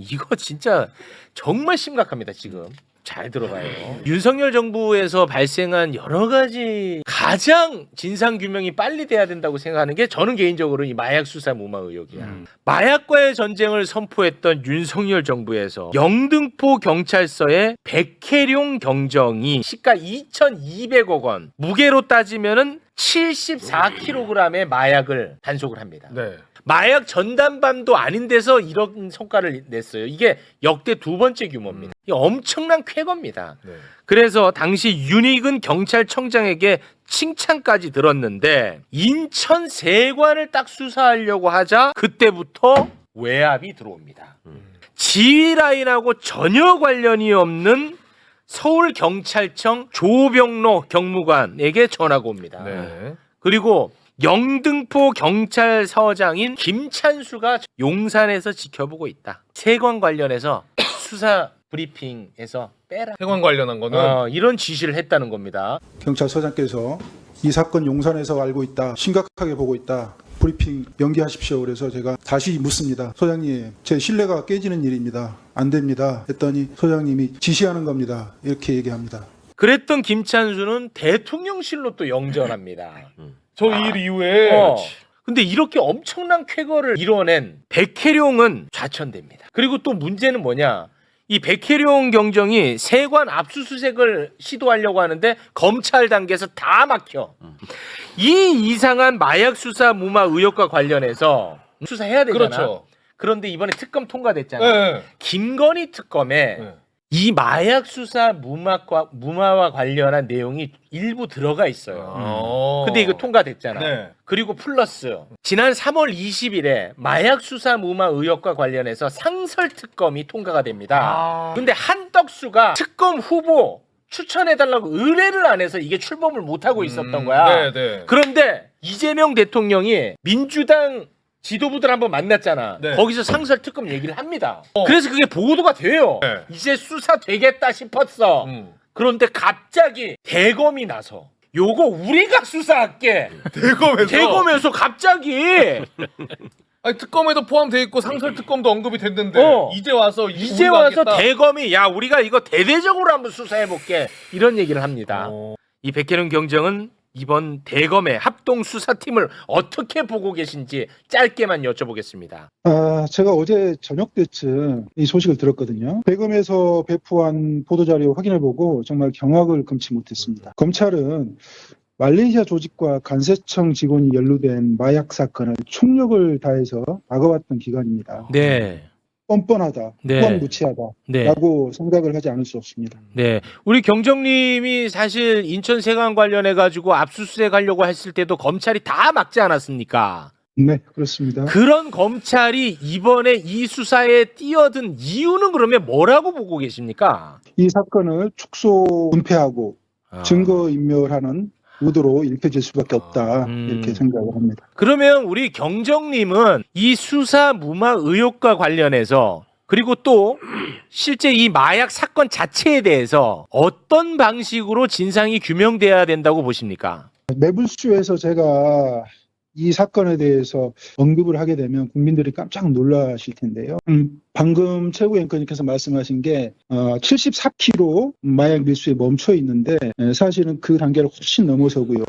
이거 진짜 정말 심각합니다. 지금 잘 들어봐요. 윤석열 정부에서 발생한 여러 가지 가장 진상 규명이 빨리 돼야 된다고 생각하는 게 저는 개인적으로 이 마약 수사 무마 의혹이야. 마약과의 전쟁을 선포했던 윤석열 정부에서 영등포 경찰서의 백혜룡 경정이 시가 2,200억 원, 무게로 따지면은 74kg의 마약을 단속을 합니다. 네. 마약 전담반도 아닌 데서 이런 성과를 냈어요. 이게 역대 두 번째 규모입니다. 이게 엄청난 쾌거입니다. 네. 그래서 당시 윤익은 경찰청장에게 칭찬까지 들었는데 인천 세관을 딱 수사하려고 하자 그때부터 외압이 들어옵니다. 지휘 라인하고 전혀 관련이 없는 서울경찰청 조병로 경무관에게 전화가 옵니다. 네. 그리고 영등포 경찰서장인 김찬수가 용산에서 지켜보고 있다. 세관 관련해서 수사 브리핑에서 빼라. 세관 관련한 거는 이런 지시를 했다는 겁니다. 경찰서장께서 이 사건 용산에서 알고 있다. 심각하게 보고 있다. 브리핑 연기하십시오. 그래서 제가 다시 묻습니다. 소장님, 제 신뢰가 깨지는 일입니다. 안 됩니다. 했더니 소장님이 지시하는 겁니다. 이렇게 얘기합니다. 그랬던 김찬수는 대통령실로 또 영전합니다. 저 일 이후에 근데 이렇게 엄청난 쾌거를 이뤄낸 백혜룡은 좌천됩니다. 그리고 또 문제는 뭐냐? 이 백혜룡 경정이 세관 압수수색을 시도하려고 하는데 검찰 단계에서 다 막혀. 이 이상한 마약 수사 무마 의혹과 관련해서 수사해야 되잖아. 그렇죠. 그런데 이번에 특검 통과됐잖아. 네. 김건희 특검에 네. 이 마약 수사 무마와 관련한 내용이 일부 들어가 있어요. 근데 이거 통과됐잖아. 네. 그리고 플러스 지난 3월 20일에 마약 수사 무마 의혹과 관련해서 상설 특검이 통과가 됩니다. 근데 한덕수가 특검 후보 추천해달라고 의뢰를 안 해서 이게 출범을 못하고 있었던 거야. 네, 네. 그런데 이재명 대통령이 민주당 지도부들 한번 만났잖아. 네. 거기서 상설 특검 얘기를 합니다. 그래서 그게 보도가 돼요. 네. 이제 수사 되겠다 싶었어. 그런데 갑자기 대검이 나서 요거 우리가 수사할게. 대검에서 갑자기 아니, 특검에도 포함돼 있고 상설 특검도 언급이 됐는데 이제 와서 대검이 야 우리가 이거 대대적으로 한번 수사해 볼게 이런 얘기를 합니다. 이 백혜룡 경정은 이번 대검의 합동 수사팀을 어떻게 보고 계신지 짧게만 여쭤보겠습니다. 제가 어제 저녁 때쯤 이 소식을 들었거든요. 대검에서 배포한 보도자료 확인해보고 정말 경악을 금치 못했습니다. 검찰은 말레이시아 조직과 간세청 직원이 연루된 마약 사건을 총력을 다해서 막아왔던 기관입니다. 네. 뻔뻔하다, 네. 무방무치하다라고 생각을 하지 않을 수 없습니다. 네, 우리 경정님이 사실 인천 세관 관련해 가지고 압수수색하려고 했을 때도 검찰이 다 막지 않았습니까? 네, 그렇습니다. 그런 검찰이 이번에 이 수사에 뛰어든 이유는 그러면 뭐라고 보고 계십니까? 이 사건을 축소 은폐하고 증거인멸하는 의도로 읽혀질 수밖에 없다 이렇게 생각을 합니다. 그러면 우리 경정님은 이 수사 무마 의혹과 관련해서 그리고 또 실제 이 마약 사건 자체에 대해서 어떤 방식으로 진상이 규명돼야 된다고 보십니까? 매불쇼에서 제가 이 사건에 대해서 언급을 하게 되면 국민들이 깜짝 놀라실 텐데요. 방금 최고 앵커님께서 말씀하신 게 74kg 마약 밀수에 멈춰 있는데 사실은 그 단계를 훨씬 넘어서고요.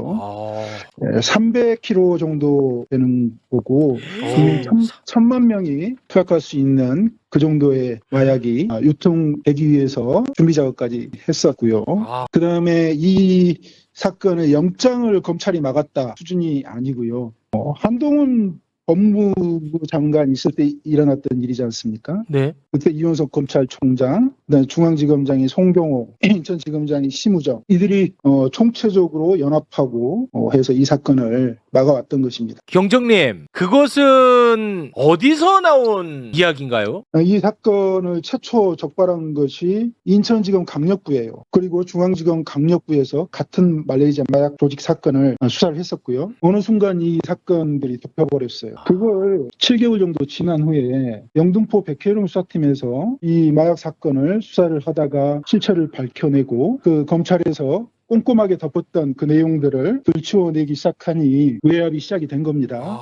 300kg 정도 되는 거고 국민 1,000만 명이 투약할 수 있는 그 정도의 마약이 유통되기 위해서 준비 작업까지 했었고요. 그다음에 이 사건의 영장을 검찰이 막았다 수준이 아니고요. 한동훈 법무부 장관 있을 때 일어났던 일이지 않습니까? 네. 그때 이원석 검찰총장, 그다음에 중앙지검장이 송병호, 인천지검장이 심우정 이들이 총체적으로 연합하고 해서 이 사건을 막아왔던 것입니다. 경정님, 그것은 어디서 나온 이야기인가요? 이 사건을 최초 적발한 것이 인천지검 강력부예요. 그리고 중앙지검 강력부에서 같은 말레이시아 마약 조직 사건을 수사를 했었고요. 어느 순간 이 사건들이 덮여버렸어요. 그걸 7개월 정도 지난 후에 영등포 백혜룡 수사팀에서 이 마약 사건을 수사를 하다가 실체를 밝혀내고 그 검찰에서 꼼꼼하게 덮었던 그 내용들을 들추어내기 시작하니 외압이 시작이 된 겁니다.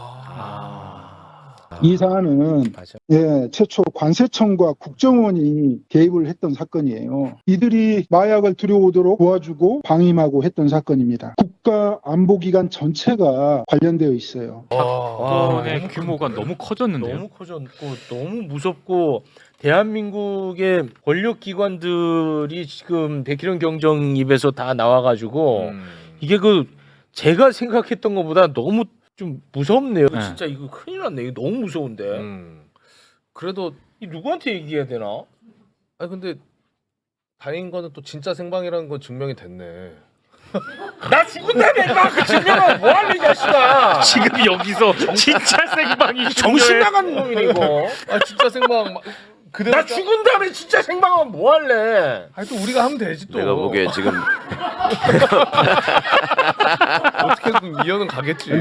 이 사안은 맞아. 최초 관세청과 국정원이 개입을 했던 사건이에요. 이들이 마약을 들여오도록 도와주고 방임하고 했던 사건입니다. 국가안보기관 전체가 관련되어 있어요. 사건의 규모가 너무 커졌는데요. 너무 커졌고 너무 무섭고 대한민국의 권력기관들이 지금 백희룡 경정 입에서 다 나와가지고 이게 제가 생각했던 것보다 너무 좀 무섭네요. 네. 진짜 이거 큰일 났네. 이거 너무 무서운데. 그래도 이 누구한테 얘기해야 되나? 아니 근데 다행인 거는 또 진짜 생방이라는 건 증명이 됐네. 나 죽은다며 임마. 그 증명은 뭐할래 이 자식아. 지금 여기서 진짜 생방이 정신 나간 놈이네 이거. 아 진짜 생방 그대로. 나 죽은 다음에 진짜 생방하면 뭐할래? 아니 또 우리가 하면 되지 또. 내가 보기에 지금 어떻게든 이어는 가겠지.